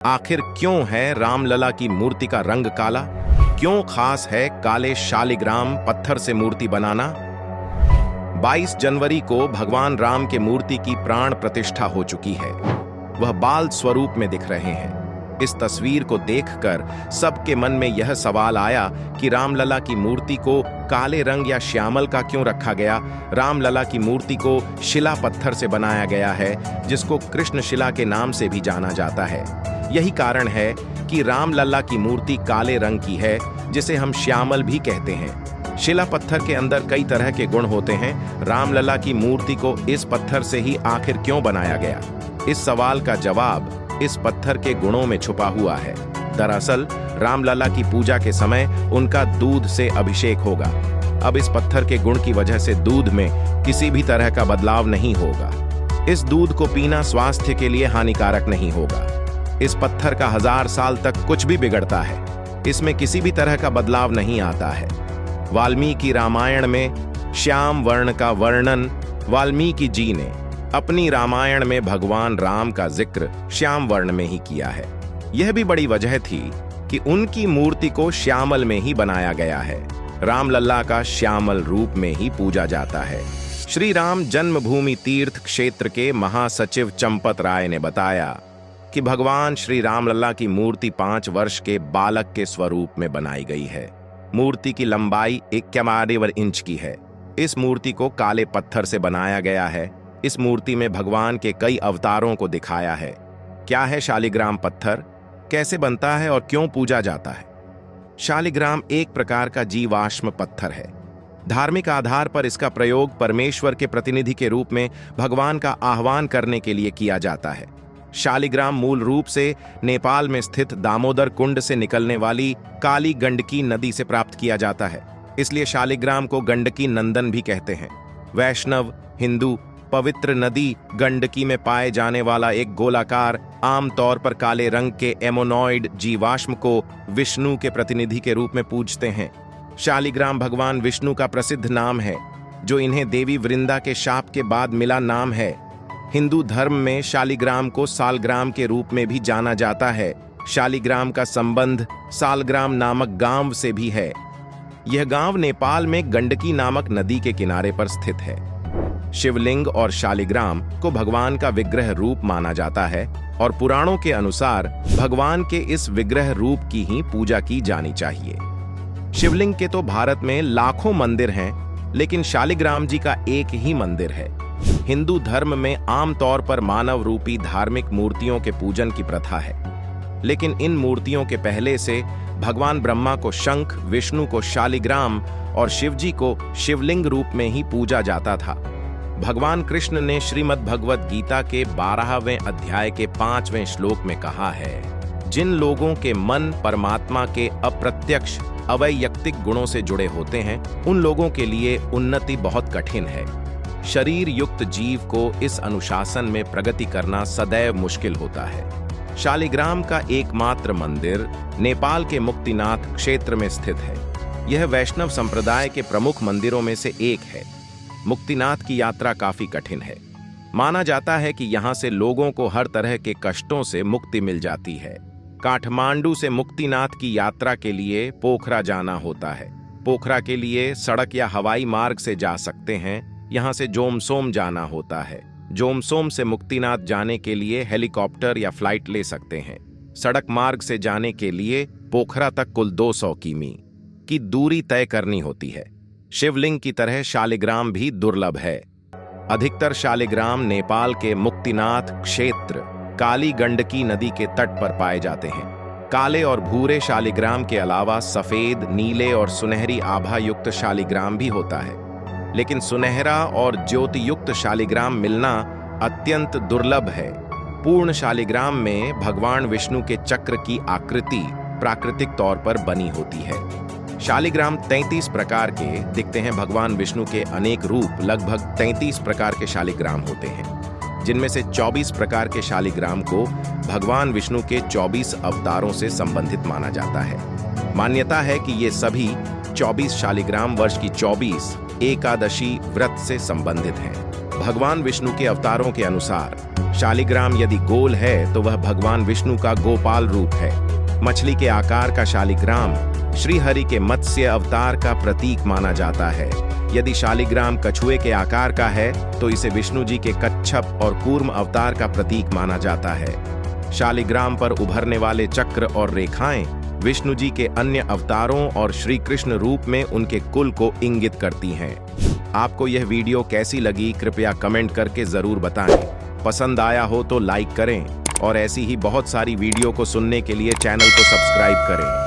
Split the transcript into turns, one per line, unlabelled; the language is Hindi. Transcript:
आखिर क्यों है रामलला की मूर्ति का रंग काला? क्यों खास है काले शालिग्राम पत्थर से मूर्ति बनाना? 22 जनवरी को भगवान राम के मूर्ति की प्राण प्रतिष्ठा हो चुकी है। वह बाल स्वरूप में दिख रहे हैं। इस तस्वीर को देखकर सबके मन में यह सवाल आया कि रामलला की मूर्ति को काले रंग या श्यामल का क्यों रखा गया? रामलला की मूर्ति को शिला पत्थर से बनाया गया है, जिसको कृष्ण शिला के नाम से भी जाना जाता है। यही कारण है कि रामलला की मूर्ति काले रंग की है, जिसे हम श्यामल भी कहते हैं। शिला पत्थर के अंदर कई तरह के गुण होते हैं। रामलला की मूर्ति को इस पत्थर से ही आखिर क्यों बनाया गया? इस सवाल का जवाब इस पत्थर के गुणों में छुपा हुआ है। दरअसल रामलला की पूजा के समय उनका दूध से अभिषेक होगा। अब इस पत्थर के गुण की वजह से दूध में किसी भी तरह का बदलाव नहीं होगा। इस दूध को पीना स्वास्थ्य के लिए हानिकारक नहीं होगा। इस पत्थर का 1000 साल तक कुछ भी बिगड़ता है, इसमें किसी भी तरह का बदलाव नहीं आता है। वाल्मीकि रामायण में श्याम वर्ण का वर्णन वाल्मीकि जी ने अपनी रामायण में भगवान राम का जिक्र श्याम वर्ण में ही किया है। यह भी बड़ी वजह थी कि उनकी मूर्ति को श्यामल में ही बनाया गया है। रामलला का श्यामल रूप में ही पूजा जाता है। श्री राम जन्मभूमि तीर्थ क्षेत्र के महासचिव चंपत राय ने बताया कि भगवान श्री रामलला की मूर्ति 5 वर्ष के बालक के स्वरूप में बनाई गई है। मूर्ति की लंबाई 51 इंच की है। इस मूर्ति को काले पत्थर से बनाया गया है। इस मूर्ति में भगवान के कई अवतारों को दिखाया है। क्या है शालिग्राम पत्थर? कैसे बनता है और क्यों पूजा जाता है? शालिग्राम एक प्रकार का जीवाश्म पत्थर है। धार्मिक आधार पर इसका प्रयोग परमेश्वर के प्रतिनिधि के रूप में भगवान का आह्वान करने के लिए किया जाता है। शालिग्राम मूल रूप से नेपाल में स्थित दामोदर कुंड से निकलने वाली काली गंडकी नदी से प्राप्त किया जाता है। इसलिए शालिग्राम को गंडकी नंदन भी कहते हैं। वैष्णव हिंदू पवित्र नदी गंडकी में पाए जाने वाला एक गोलाकार, आमतौर पर काले रंग के एमोनॉइड जीवाश्म को विष्णु के प्रतिनिधि के रूप में पूजते हैं। शालिग्राम भगवान विष्णु का प्रसिद्ध नाम है, जो इन्हें देवी वृंदा के शाप के बाद मिला नाम है। हिंदू धर्म में शालिग्राम को सालग्राम के रूप में भी जाना जाता है। शालिग्राम का संबंध सालग्राम नामक गांव से भी है। यह गांव नेपाल में गंडकी नामक नदी के किनारे पर स्थित है। शिवलिंग और शालिग्राम को भगवान का विग्रह रूप माना जाता है और पुराणों के अनुसार भगवान के इस विग्रह रूप की ही पूजा की जानी चाहिए। शिवलिंग के तो भारत में लाखों मंदिर हैं, लेकिन शालिग्राम जी का एक ही मंदिर है। हिंदू धर्म में आमतौर पर मानव रूपी धार्मिक मूर्तियों के पूजन की प्रथा है, लेकिन इन मूर्तियों के पहले से भगवान ब्रह्मा को शंख, विष्णु को शालिग्राम और शिवजी को शिवलिंग रूप में ही पूजा जाता था। भगवान कृष्ण ने श्रीमद् भगवत गीता के 12वें अध्याय के 5वें श्लोक में कहा है, जिन लोगों के मन परमात्मा के अप्रत्यक्ष अवैयक्तिक गुणों से जुड़े होते हैं, उन लोगों के लिए उन्नति बहुत कठिन है। शरीर युक्त जीव को इस अनुशासन में प्रगति करना सदैव मुश्किल होता है। शालिग्राम का एकमात्र मंदिर नेपाल के मुक्तिनाथ क्षेत्र में स्थित है। यह वैष्णव संप्रदाय के प्रमुख मंदिरों में से एक है। मुक्तिनाथ की यात्रा काफी कठिन है। माना जाता है कि यहाँ से लोगों को हर तरह के कष्टों से मुक्ति मिल जाती है। काठमांडू से मुक्तिनाथ की यात्रा के लिए पोखरा जाना होता है। पोखरा के लिए सड़क या हवाई मार्ग से जा सकते हैं। यहाँ से जोमसोम जाना होता है। जोमसोम से मुक्तिनाथ जाने के लिए हेलीकॉप्टर या फ्लाइट ले सकते हैं। सड़क मार्ग से जाने के लिए पोखरा तक कुल 200 किमी की दूरी तय करनी होती है। शिवलिंग की तरह शालिग्राम भी दुर्लभ है। अधिकतर शालिग्राम नेपाल के मुक्तिनाथ क्षेत्र काली गंडकी नदी के तट पर पाए जाते हैं। काले और भूरे शालिग्राम के अलावा सफेद, नीले और सुनहरी आभा युक्त शालिग्राम भी होता है, लेकिन सुनहरा और ज्योति युक्त शालिग्राम मिलना अत्यंत दुर्लभ है। पूर्ण शालिग्राम में भगवान विष्णु के चक्र की आकृति प्राकृतिक तौर पर बनी होती है। शालिग्राम 33 प्रकार के दिखते हैं। भगवान विष्णु के अनेक रूप लगभग 33 प्रकार के शालिग्राम होते हैं, जिनमें से 24 प्रकार के शालिग्राम को भगवान विष्णु के 24 अवतारों से संबंधित माना जाता है। मान्यता है कि ये सभी 24 शालिग्राम वर्ष की 24 एकादशी व्रत से संबंधित हैं। भगवान विष्णु के अवतारों के अनुसार शालिग्राम यदि गोल है तो वह भगवान विष्णु का गोपाल रूप है। मछली के आकार का शालिग्राम श्रीहरि के मत्स्य अवतार का प्रतीक माना जाता है। यदि शालिग्राम कछुए के आकार का है तो इसे विष्णु जी के कच्छप और कूर्म अवतार का प्रतीक माना जाता है। शालिग्राम पर उभरने वाले चक्र और रेखाएं विष्णु जी के अन्य अवतारों और श्री कृष्ण रूप में उनके कुल को इंगित करती हैं। आपको यह वीडियो कैसी लगी कृपया कमेंट करके जरूर बताएं। पसंद आया हो तो लाइक करें और ऐसी ही बहुत सारी वीडियो को सुनने के लिए चैनल को सब्सक्राइब करें।